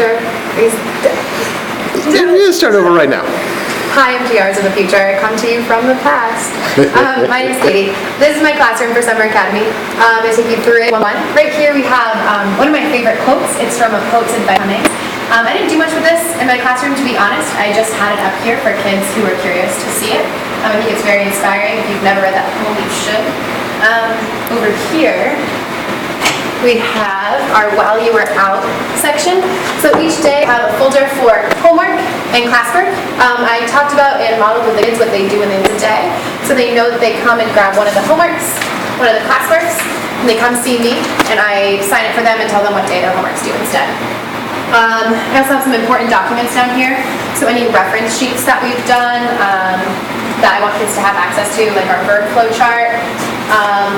future. You start over right now. Hi, MTRs of the future. I come to you from the past. My name is Katie. This is my classroom for Summer Academy. I take you through it one. Right here we have one of my favorite quotes. It's from a quote said by Cummings. I didn't do much with this in my classroom, to be honest. I just had it up here for kids who are curious to see it. I think it's very inspiring. If you've never read that poem, you should. Over here, we have our While You Were Out section. So each day I have a folder for homework and classwork. I talked about and modeled with the kids what they do in the day. So they know that they come and grab one of the homeworks, one of the classworks, and they come see me, and I sign it for them and tell them what day their homework's due instead. I also have some important documents down here. So any reference sheets that we've done that I want kids to have access to, like our verb flow chart.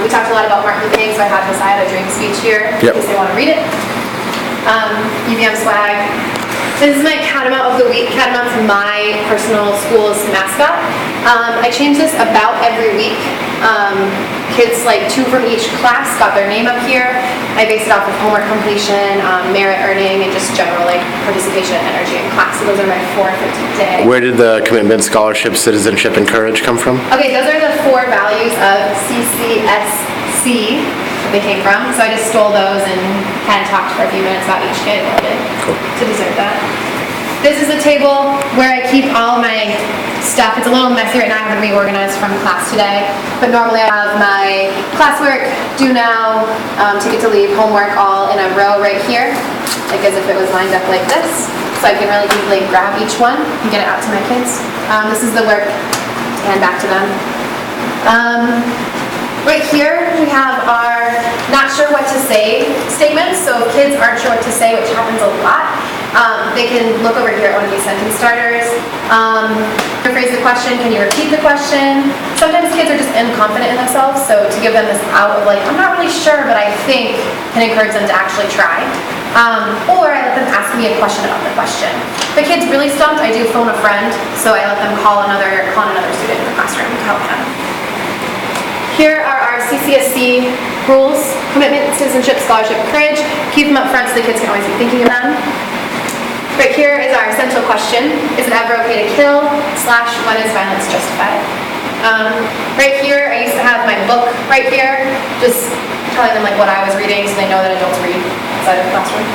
We talked a lot about Martin Luther King, so I had a dream speech here in case they want to read it. UVM swag. This is my Catamount of the Week. Catamount's my personal school's mascot. I change this about every week. Kids, like 2 from each class, got their name up here. I base it off of homework completion, merit earning, and just general like participation and energy in class. So those are my 4 for today. Where did the commitment, scholarship, citizenship, and courage come from? Okay, those are the 4 values of CCSC that they came from. So I just stole those and kind of talked for a few minutes about each kid to deserve that. This is a table where I keep all my stuff. It's a little messy right now. I haven't reorganized from class today. But normally I have my classwork, due now, ticket to leave, homework all in a row right here, like as if it was lined up like this. So I can really easily grab each one and get it out to my kids. This is the work, and back to them. Right here we have our not sure what to say statements. So if kids aren't sure what to say, which happens a lot, they can look over here at one of these sentence starters. Rephrase the question, can you repeat the question? Sometimes kids are just inconfident in themselves, so to give them this out of like, I'm not really sure, but I think, can encourage them to actually try. Or I let them ask me a question about the question. If the kid's really stumped, I do phone a friend, so I let them call another student in the classroom to help them. Here are our CCSC rules: commitment, citizenship, scholarship, courage. Keep them up front so the kids can always be thinking of them. Right here is our essential question: is it ever okay to kill? / when is violence justified? Right here, I used to have my book right here, just telling them like what I was reading so they know that adults read outside of the classroom.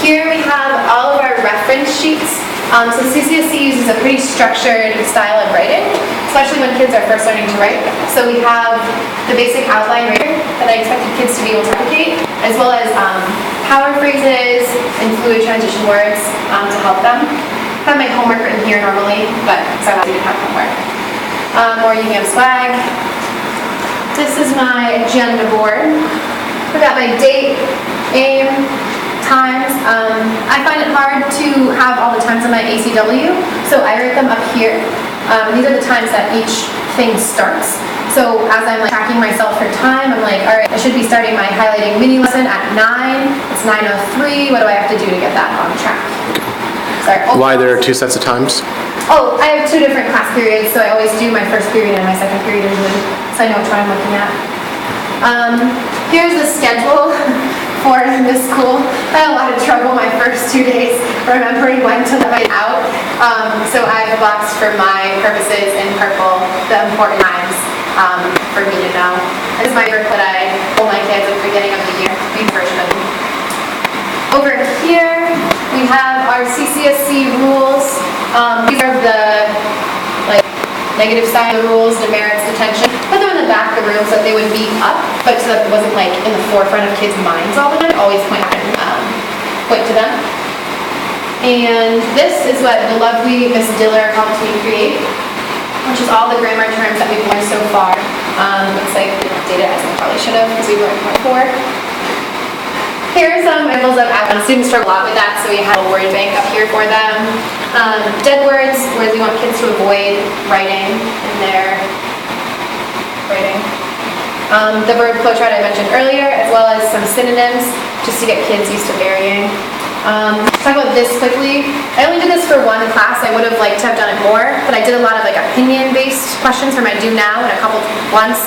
Here we have all of our reference sheets. So CCSC uses a pretty structured style of writing, especially when kids are first learning to write. So we have the basic outline right here that I expected kids to be able to replicate, as well as power phrases and fluid transition words to help them. I have my homework written here normally, but so I didn't have homework. More UVM swag. This is my agenda board. I've got my date, aim, times. I find it hard to have all the times on my ACW, so I write them up here. These are the times that each thing starts. So as I'm like tracking myself for time, I'm like, all right, I should be starting my highlighting mini lesson at 9. It's 9:03. What do I have to do to get that on track? Sorry. Why there are 2 sets of times? Oh, I have 2 different class periods, so I always do my first period and my second period usually, so I know which one I'm looking at. Here's the schedule for this school. I had a lot of trouble my first 2 days remembering when to let it out. So I've boxed for my purposes in purple the important times for me to know. This is my work that I told my kids at the beginning of the year, main version of it. Over here, we have our CCSC rules. These are the negative side of the rules, demerits, detention. Put them in the back of the room so that they would be up, but so that it wasn't like in the forefront of kids' minds all the time. Always point to them. And this is what the lovely Miss Diller helped me create, which is all the grammar terms that we've learned so far. Looks like we updated it as I probably should have because we learned more before. Here's some examples of students struggle a lot with that, so we have a word bank up here for them. Dead words, words we want kids to avoid writing in their writing. The verb flow chart I mentioned earlier, as well as some synonyms, just to get kids used to varying. Talk about this quickly. I only did this for 1 class. I would have liked to have done it more, but I did a lot of like opinion-based questions for my do now and a couple once.